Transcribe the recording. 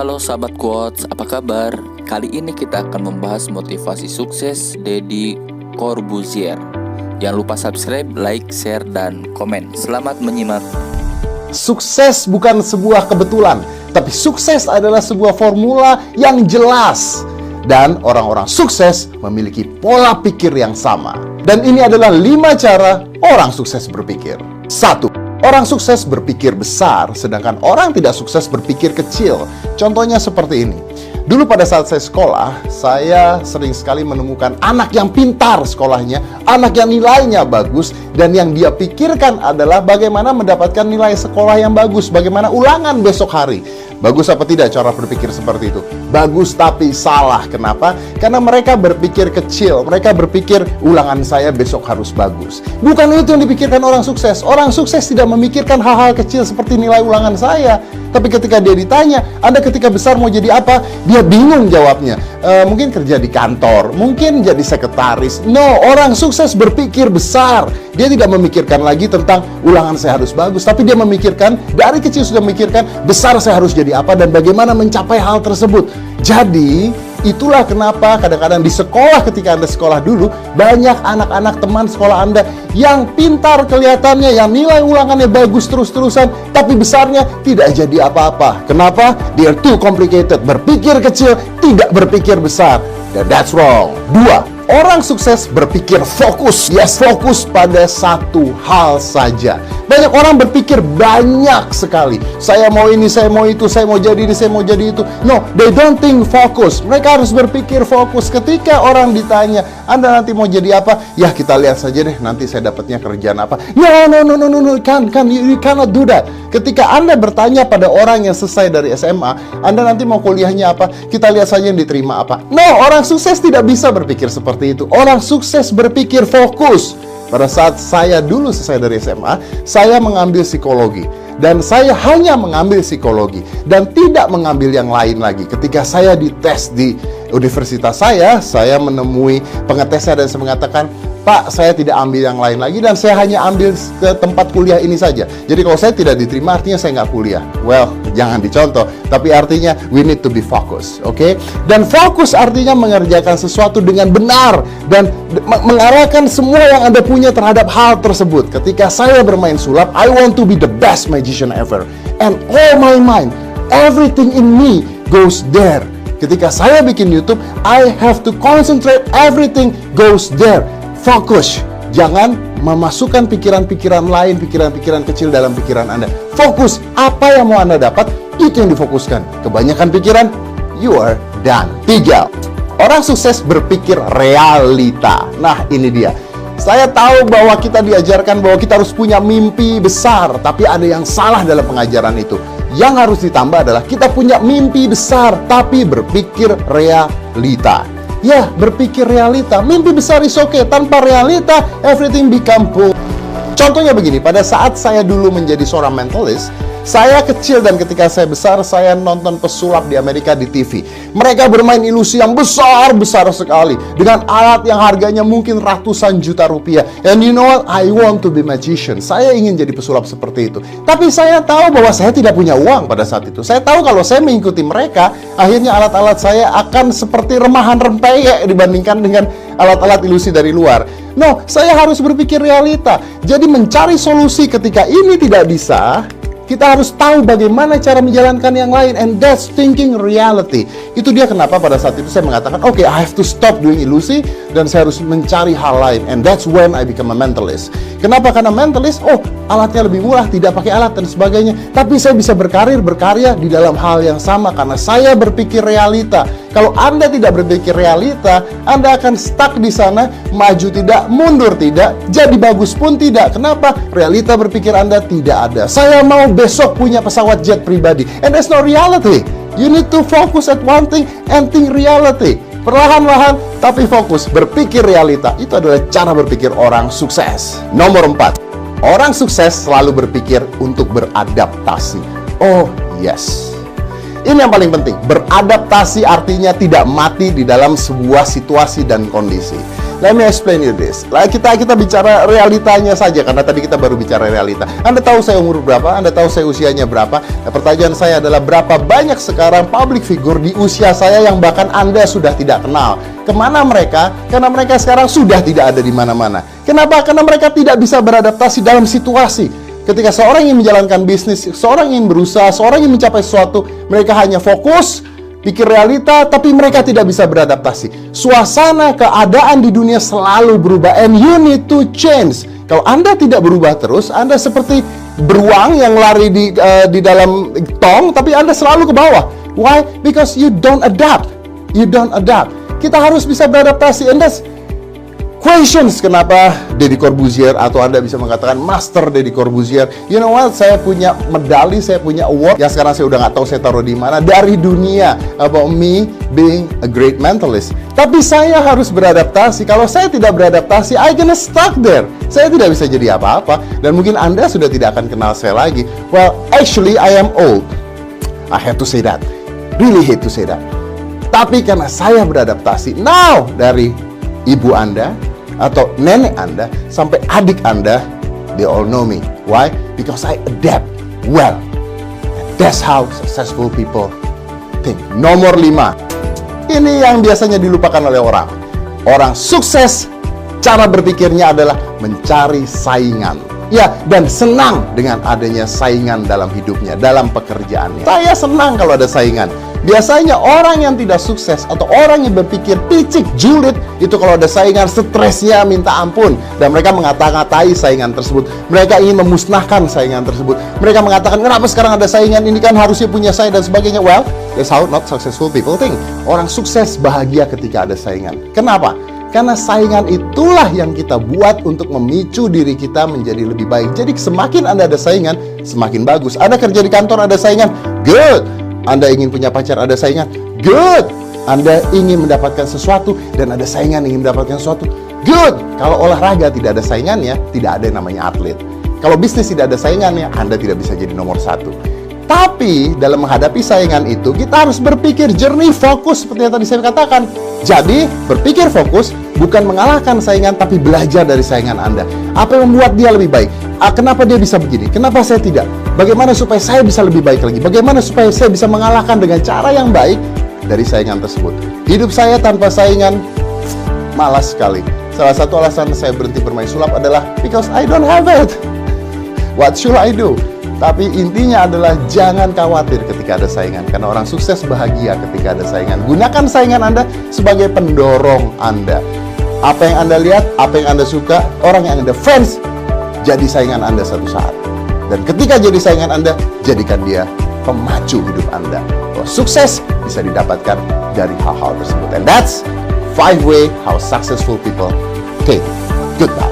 Halo sahabat Quotes, apa kabar? Kali ini kita akan membahas motivasi sukses Deddy Corbuzier. Jangan lupa subscribe, like, share, dan komen. Selamat menyimak. Sukses bukan sebuah kebetulan, tapi sukses adalah sebuah formula yang jelas. Dan orang-orang sukses memiliki pola pikir yang sama. Dan ini adalah 5 cara orang sukses berpikir. 1. Orang sukses berpikir besar, sedangkan orang tidak sukses berpikir kecil. Contohnya seperti ini. Dulu pada saat saya sekolah, saya sering sekali menemukan anak yang pintar sekolahnya, anak yang nilainya bagus, dan yang dia pikirkan adalah bagaimana mendapatkan nilai sekolah yang bagus, bagaimana ulangan besok hari. Bagus apa tidak cara berpikir seperti itu? Bagus tapi salah. Kenapa? Karena mereka berpikir kecil. Mereka berpikir ulangan saya besok harus bagus. Bukan itu yang dipikirkan orang sukses. Orang sukses tidak memikirkan hal-hal kecil seperti nilai ulangan saya. Tapi ketika dia ditanya, Anda ketika besar mau jadi apa? Dia bingung jawabnya. Mungkin kerja di kantor, mungkin jadi sekretaris. No, orang sukses berpikir besar. Dia tidak memikirkan lagi tentang ulangan saya harus bagus, tapi dia memikirkan, dari kecil sudah memikirkan, besar saya harus jadi apa dan bagaimana mencapai hal tersebut. Jadi, itulah kenapa kadang-kadang di sekolah ketika Anda sekolah dulu, banyak anak-anak teman sekolah Anda yang pintar kelihatannya, yang nilai ulangannya bagus terus-terusan, tapi besarnya tidak jadi apa-apa. Kenapa? They are too complicated. Berpikir kecil, tidak berpikir besar. Dan that's wrong. 2. Orang sukses berpikir fokus. Yes, fokus pada satu hal saja. Banyak orang berpikir banyak sekali. Saya mau ini, saya mau itu, saya mau jadi ini, saya mau jadi itu. No, they don't think fokus. Mereka harus berpikir fokus. Ketika orang ditanya, Anda nanti mau jadi apa? Ya, kita lihat saja deh, nanti saya dapatnya kerjaan apa. No, you cannot do that. Ketika Anda bertanya pada orang yang selesai dari SMA, Anda nanti mau kuliahnya apa? Kita lihat saja yang diterima apa. No, orang sukses tidak bisa berpikir seperti itu. Orang sukses berpikir fokus. Pada saat saya dulu selesai dari SMA, saya mengambil psikologi. Dan saya hanya mengambil psikologi dan tidak mengambil yang lain lagi. Ketika saya dites di universitas saya menemui pengetesnya dan saya mengatakan, Pak, saya tidak ambil yang lain lagi dan saya hanya ambil ke tempat kuliah ini saja. Jadi kalau saya tidak diterima artinya saya nggak kuliah. Well, jangan dicontoh, tapi artinya we need to be focused, oke? Dan fokus artinya mengerjakan sesuatu dengan benar dan mengarahkan semua yang Anda punya terhadap hal tersebut. Ketika saya bermain sulap, I want to be the best magician ever. And all my mind, everything in me goes there. Ketika saya bikin YouTube, I have to concentrate, everything goes there. Fokus, jangan memasukkan pikiran-pikiran lain, pikiran-pikiran kecil dalam pikiran Anda. Fokus, apa yang mau Anda dapat, itu yang difokuskan. Kebanyakan pikiran, you are done. 3. Orang sukses berpikir realita. Nah, ini dia. Saya tahu bahwa kita diajarkan bahwa kita harus punya mimpi besar, tapi ada yang salah dalam pengajaran itu. Yang harus ditambah adalah kita punya mimpi besar, tapi berpikir realita. Ya, berpikir realita. Mimpi besar is okay. Tanpa realita, everything become poor. Contohnya begini, pada saat saya dulu menjadi seorang mentalist, saya kecil dan ketika saya besar, saya nonton pesulap di Amerika di TV. Mereka bermain ilusi yang besar-besar sekali. Dengan alat yang harganya mungkin ratusan juta rupiah. And you know what? I want to be magician. Saya ingin jadi pesulap seperti itu. Tapi saya tahu bahwa saya tidak punya uang pada saat itu. Saya tahu kalau saya mengikuti mereka, akhirnya alat-alat saya akan seperti remahan rempeyek dibandingkan dengan alat-alat ilusi dari luar. No, saya harus berpikir realita. Jadi mencari solusi ketika ini tidak bisa, kita harus tahu bagaimana cara menjalankan yang lain, and that's thinking reality. Itu dia kenapa pada saat itu saya mengatakan, okay, I have to stop doing ilusi dan saya harus mencari hal lain, and that's when I become a mentalist. Kenapa? Karena mentalist, alatnya lebih murah, tidak pakai alat dan sebagainya. Tapi saya bisa berkarya di dalam hal yang sama karena saya berpikir realita. Kalau Anda tidak berpikir realita, Anda akan stuck di sana, maju tidak, mundur tidak, jadi bagus pun tidak. Kenapa? Realita berpikir Anda tidak ada. Saya mau besok punya pesawat jet pribadi, and that's not reality. You need to focus at one thing and think reality. Perlahan-lahan, tapi fokus, berpikir realita. Itu adalah cara berpikir orang sukses. Nomor 4. Orang sukses selalu berpikir untuk beradaptasi. Oh, yes. Ini yang paling penting. Beradaptasi artinya tidak mati di dalam sebuah situasi dan kondisi. Let me explain you this. Kita bicara realitanya saja, karena tadi kita baru bicara realita. Anda tahu saya umur berapa? Anda tahu saya usianya berapa? Nah, pertanyaan saya adalah berapa banyak sekarang public figure di usia saya yang bahkan Anda sudah tidak kenal. Kemana mereka? Karena mereka sekarang sudah tidak ada di mana-mana. Kenapa? Karena mereka tidak bisa beradaptasi dalam situasi. Ketika seorang ingin menjalankan bisnis, seorang ingin berusaha, seorang ingin mencapai sesuatu, mereka hanya fokus pikir realita, tapi mereka tidak bisa beradaptasi. Suasana keadaan di dunia selalu berubah, and you need to change. Kalau Anda tidak berubah terus, Anda seperti beruang yang lari di dalam tong, tapi Anda selalu ke bawah. Why? Because you don't adapt. You don't adapt. Kita harus bisa beradaptasi. And that's questions kenapa Deddy Corbuzier, atau Anda bisa mengatakan Master Deddy Corbuzier. You know what? Saya punya medali, saya punya award yang sekarang saya udah nggak tahu saya taruh di mana, dari dunia, about me being a great mentalist. Tapi saya harus beradaptasi. Kalau saya tidak beradaptasi, I gonna stuck there. Saya tidak bisa jadi apa-apa. Dan mungkin Anda sudah tidak akan kenal saya lagi. Well, actually I am old. I have to say that. Really hate to say that. Tapi karena saya beradaptasi, now dari ibu Anda atau nenek Anda sampai adik Anda, they all know me. Why? Because I adapt well. And that's how successful people think. Nomor 5. Ini yang biasanya dilupakan oleh orang. Orang sukses, cara berpikirnya adalah mencari saingan. Ya, dan senang dengan adanya saingan dalam hidupnya, dalam pekerjaannya. Saya senang kalau ada saingan. Biasanya orang yang tidak sukses atau orang yang berpikir picik, julid, itu kalau ada saingan, stresnya minta ampun. Dan mereka mengata-ngatai saingan tersebut. Mereka ingin memusnahkan saingan tersebut. Mereka mengatakan, kenapa sekarang ada saingan? Ini kan harusnya punya saya dan sebagainya. Well, that's how not successful people think. Orang sukses bahagia ketika ada saingan. Kenapa? Karena saingan itulah yang kita buat untuk memicu diri kita menjadi lebih baik. Jadi semakin Anda ada saingan, semakin bagus. Anda kerja di kantor ada saingan, good. Anda ingin punya pacar, ada saingan, good. Anda ingin mendapatkan sesuatu dan ada saingan ingin mendapatkan sesuatu, good. Kalau olahraga tidak ada saingannya, tidak ada yang namanya atlet. Kalau bisnis tidak ada saingannya, Anda tidak bisa jadi nomor 1. Tapi dalam menghadapi saingan itu, kita harus berpikir jernih, fokus seperti yang tadi saya katakan. Jadi berpikir fokus, bukan mengalahkan saingan, tapi belajar dari saingan Anda. Apa yang membuat dia lebih baik? Kenapa dia bisa begini? Kenapa saya tidak? Bagaimana supaya saya bisa lebih baik lagi? Bagaimana supaya saya bisa mengalahkan dengan cara yang baik dari saingan tersebut? Hidup saya tanpa saingan malas sekali. Salah satu alasan saya berhenti bermain sulap adalah because I don't have it. What should I do? Tapi intinya adalah jangan khawatir ketika ada saingan, karena orang sukses bahagia ketika ada saingan. Gunakan saingan Anda sebagai pendorong Anda. Apa yang Anda lihat, apa yang Anda suka, orang yang Anda fans, jadi saingan Anda suatu saat. Dan ketika jadi saingan Anda, jadikan dia pemacu hidup Anda. Bahwa sukses bisa didapatkan dari hal-hal tersebut. And that's 5 ways how successful people think. Goodbye.